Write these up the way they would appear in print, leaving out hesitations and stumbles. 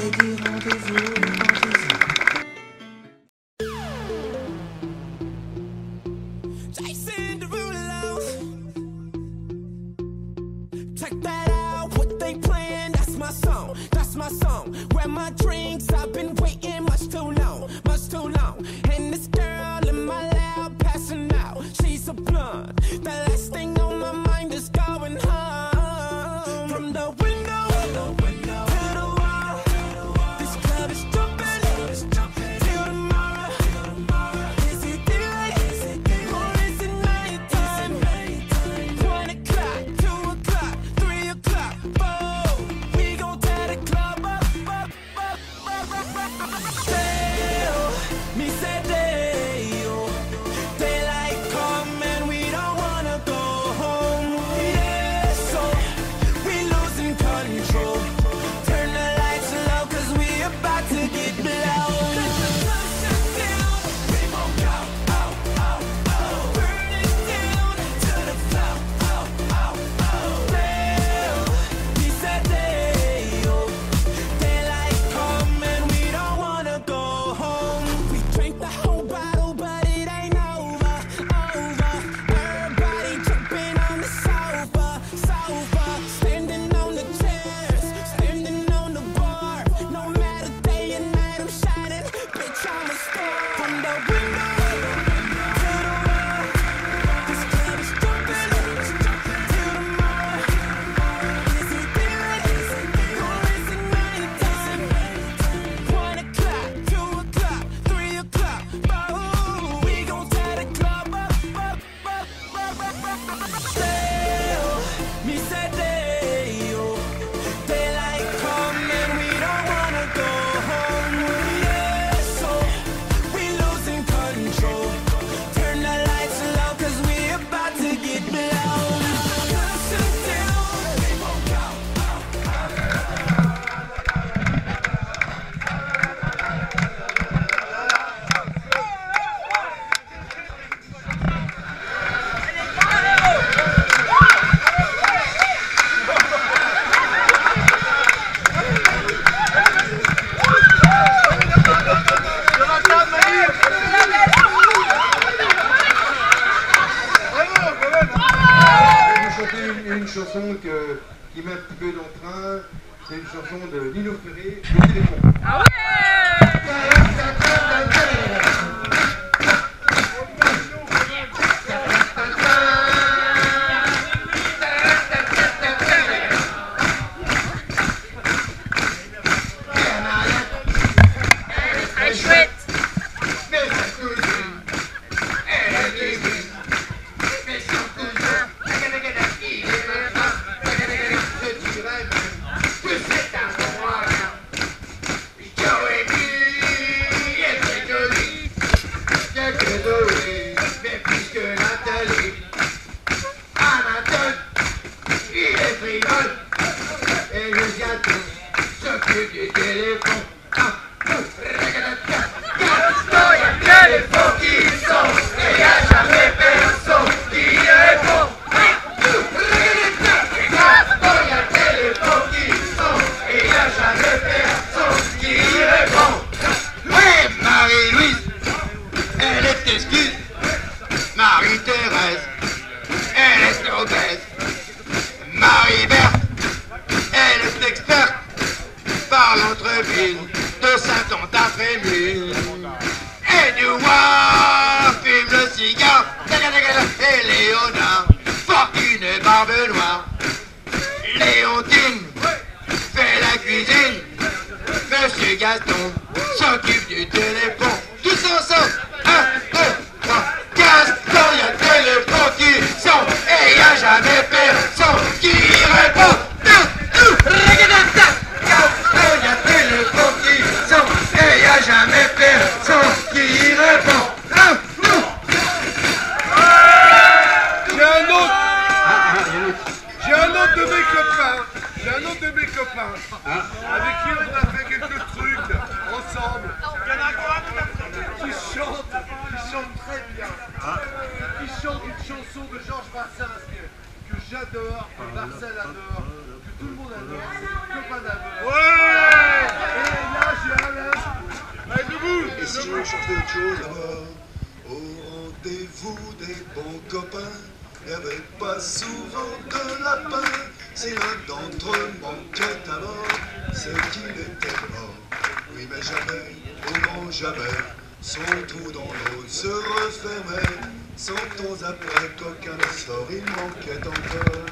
J'ai dit rendez-vous, rendez-vous. Jason Derulo. Check that out, what they playing, that's my song, that's my song. Grab my drinks, I've been waiting much too long, much too long. And this girl in my lap passing out, she's a blunt. The last thing on my mind is going home. From the window to the wall, this club is jumping till tomorrow. Is it daylight or is it nighttime? 1 o'clock, 2 o'clock, 3 o'clock, 4. We gon' tear the club up. Dale, me say Dale, daylight come and we don't wanna go home. Yeah, so we losing control. Turn the lights low 'cause we about to get blown. Let the sun shut down, we won't go out, out, out. Burn it down to the floor, out, out, out. Dale, me say Dale, daylight come and we don't wanna go home. We drank the whole bottle, but it ain't over, over. Everybody jumping on the sofa, sofa. Standing on the chairs, standing on the bar. No matter day and night, I'm shining. Bitch, I'm a star. From the window to the wall, this club is jumping till tomorrow. Is it daylight or is it nighttime? 1 o'clock, 2 o'clock, 3 o'clock, 4. We gon' tear the club up. Dale, me say Dale, daylight come and we don't wanna go home. Yeah, so we losing control. Turn the lights low 'cause we about to get blown. Shut down, we won't go Une chanson qui met un petit peu d'entrain, c'est une chanson de Nino Ferré, Le Téléphone. Ah ouais! Chouette! Mais plus que Nathalie, Anatole, il est frivole, et le gâteau s'occupe du téléphone. Gaston, y'a que les faux qui sont, et y'a jamais personne qui répond. Gaston, y'a que les faux qui sont, et y'a jamais personne qui répond. Ouais, Marie-Louise, elle est excuse. Marie-Thérèse, elle est obèse. Marie-Berthe, elle est experte. Par l'entreville de Saint-Anne-à-Frémille. Edouard fume le cigare. Et Léonard, Fortune et Barbe Noire. Léontine fait la cuisine. Monsieur Gaston s'occupe du téléphone. Tous ensemble, 1, 2, 3. Gaston, y'a le téléphone qui sonne et y'a jamais personne qui répond. Gaston, y'a le téléphone qui sonne et y'a jamais personne qui répond. J'ai un autre de mes copains, avec qui on a fait quelques trucs ensemble. Qui chante très bien. Qui chante une chanson de Georges Brassens que j'adore, que Marcel adore, que tout le monde adore, c'est Copain d'Amour. Ouais! Et si je cherche d'autres choses d'abord, au rendez-vous des bons copains, il n'y avait pas souvent de lapin. Si l'un d'entre eux manquait à mort, c'est qu'il était mort. Oui, mais jamais, au grand jamais, son trou dans l'eau se refermait. 100 ans après qu'aucun sort, il manquait encore.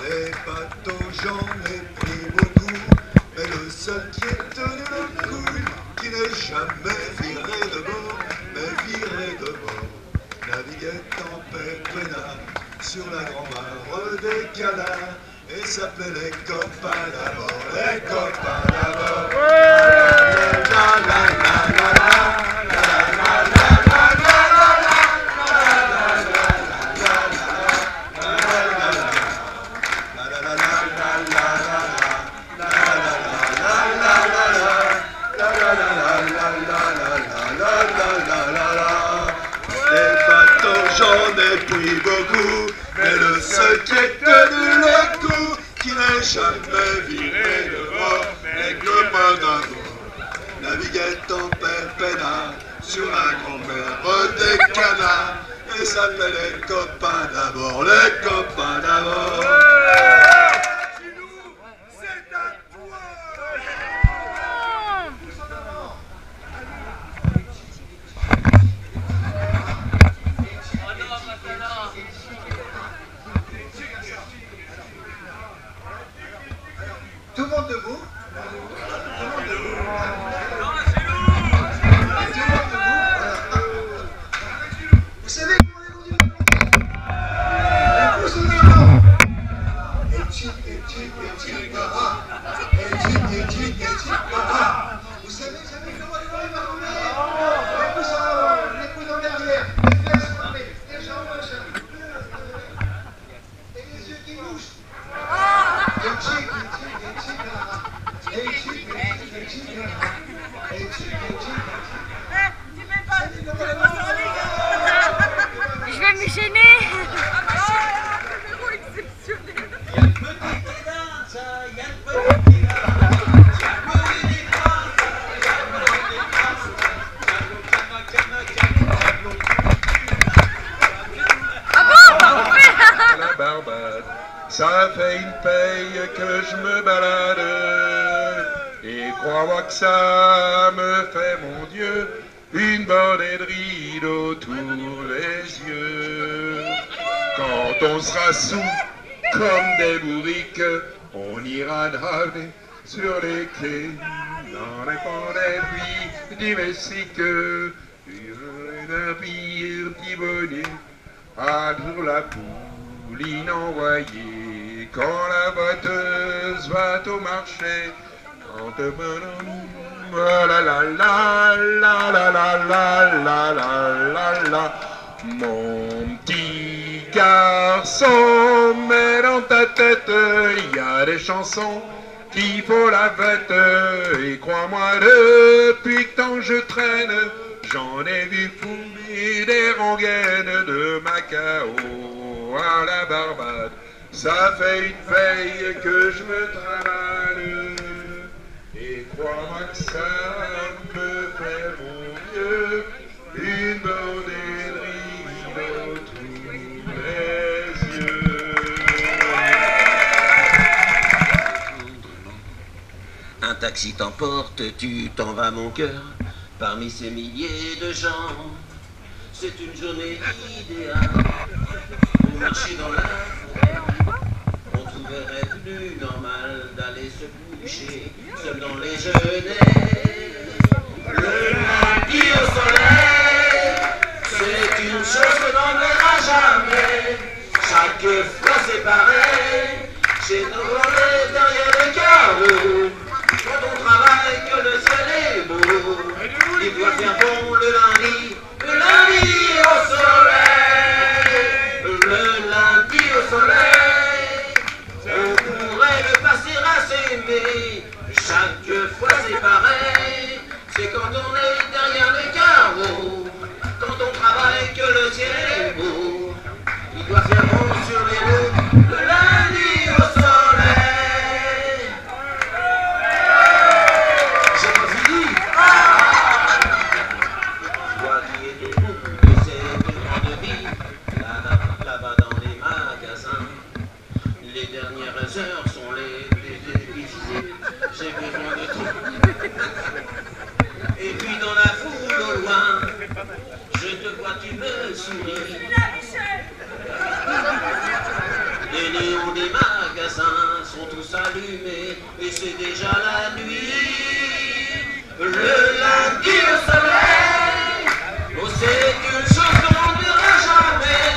Des bateaux, j'en ai pris beaucoup, mais le seul qui est tenu le coup, qui n'est jamais viré de bord, mais viré de bord, naviguait en paix peinard sur la grand-mare des canards, et s'appelait les copains d'abord, les copains d'abord. J'en ai pris beaucoup, mais le seul qui est tenu le coup, qui n'est jamais viré de bord, les copains d'abord, naviguait en paix peinard sur la grand-mère des canards, et s'appelait les copains d'abord, les copains d'abord. C'est à toi. Tout le monde debout. Tout le monde debout. Tout le monde debout. Vous savez comment les conduire? Les pouces en avant. Vous savez comment les conduire? Les pouces en avant, les coudes en arrière, les fesses fermées, les jambes en chaîne. Et les yeux qui bougent. Je vais me gêner. La Barbade, ça fait une paye que je me balade, et crois-moi que ça me fait, mon Dieu, une bordée de rideaux tous les yeux. Quand on sera sous comme des bourriques, on ira nager sur les quais, dans les ponts des pluies du Mexique, un petit bonnet, à jour la pouline envoyée, quand la boiteuse va au marché, quand la la la la la la la la la la, mon petit garçon, mets dans ta tête, il y a des chansons qu'il faut la fête, et crois-moi, depuis que tant je traîne, j'en ai vu fouler des rengaines de Macao à la Barbade. Ça fait une veille que je me travaille, et crois-moi que ça me fait, mon Dieu, une bordée de rideaux tous les yeux. Un taxi t'emporte, tu t'en vas mon cœur, parmi ces milliers de gens. C'est une journée idéale pour marcher dans la forêt. On trouverait plus normal d'aller se coucher seul dans les genêts. Le lundi au soleil, c'est une chose que l'on verra jamais. Chaque fois c'est pareil, chez nos volets derrière le carreau. Quand on travaille, que le ciel est beau, il doit faire bon le lundi au soleil. Le lundi au soleil, on pourrait le passer à s'aimer. Chaque fois c'est pareil, c'est quand on est derrière souris. Les néons des magasins sont tous allumés et c'est déjà la nuit. Le lundi au soleil, oh c'est une chose qu'on n'oubliera jamais.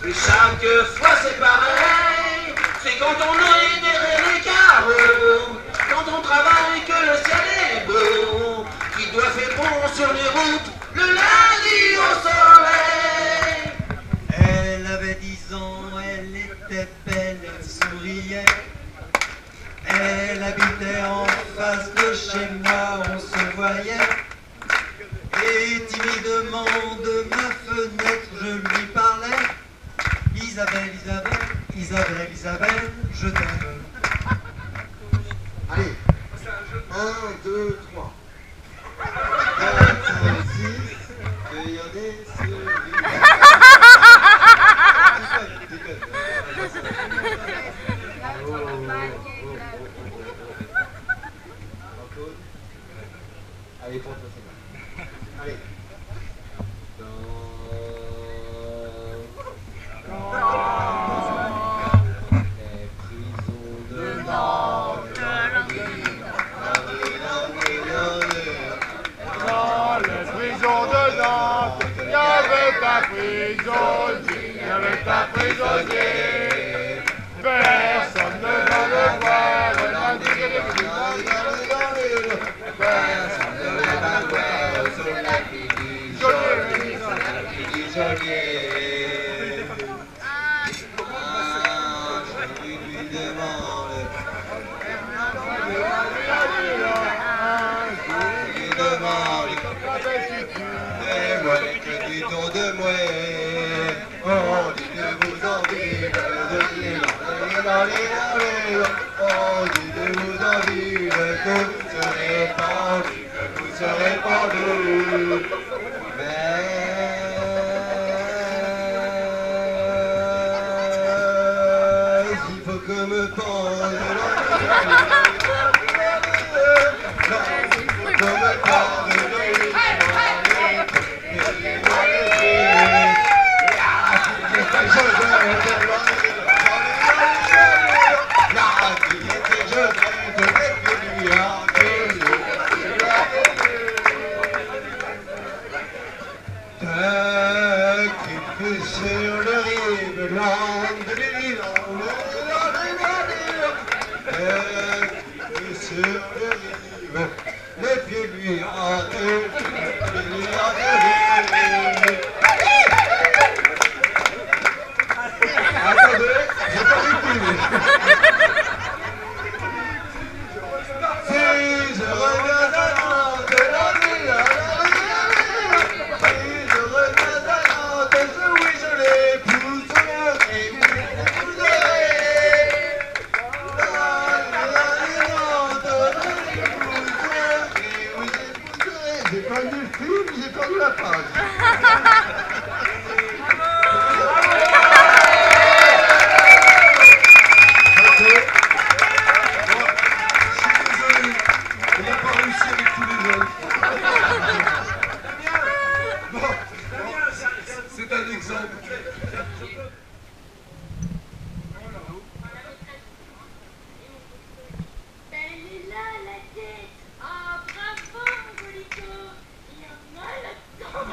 Et chaque fois c'est pareil, c'est quand on est derrière les carreaux, quand on travaille que le ciel est beau, qui doit faire bon sur les routes, le lundi au soleil. Elle avait 10 ans, elle était belle, elle souriait. Elle habitait en face de chez moi, on se voyait. Et timidement de ma fenêtre, je lui parlais. Isabelle, Isabelle, Isabelle, Isabelle, je t'aime. Allez, 1, 2, 3. 4, 5, 6, regardez celui. Allez, pour toi, c'est bon. Allez. Les prisons de Nantes. Dans les prisons de Nantes, il n'y avait pas prisonnier, il n'y avait pas prisonnier. Personne ne va le voir, personne ne va le voir sur la vie du geôlier, sur la vie du geôlier. Ah, je lui demande. Que dit-on de moi? On dit de vous en vivre, on dit de vous en vivre, que vous serez pendu, que vous serez pendu. Mais il faut que me pende. Sur le rive, l'âme de l'île, sur le rive, les pieds lui hantent, attendez, j'ai pas répondu. Si je reviens à Nantes, si je reviens à Nantes, oui je l'épouserai, j'ai perdu le film, j'ai perdu la page. C'est un exemple. Elle est là, la tête. Ah, bravo, Mongolico. Il y en a là-dedans.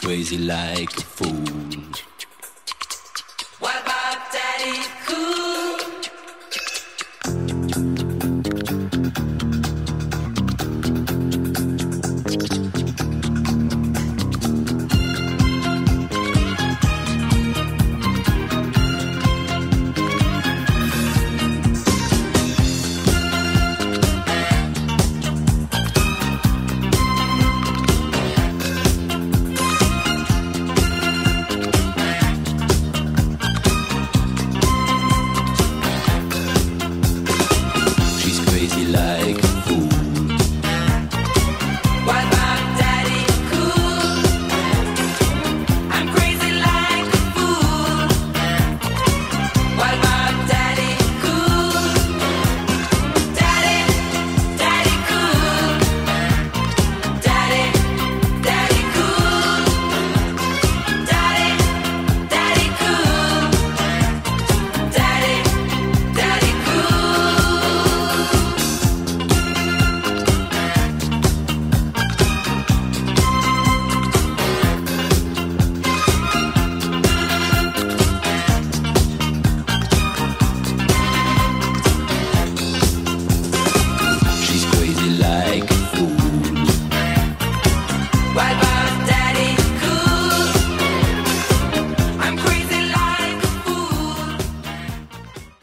crazy like the fools.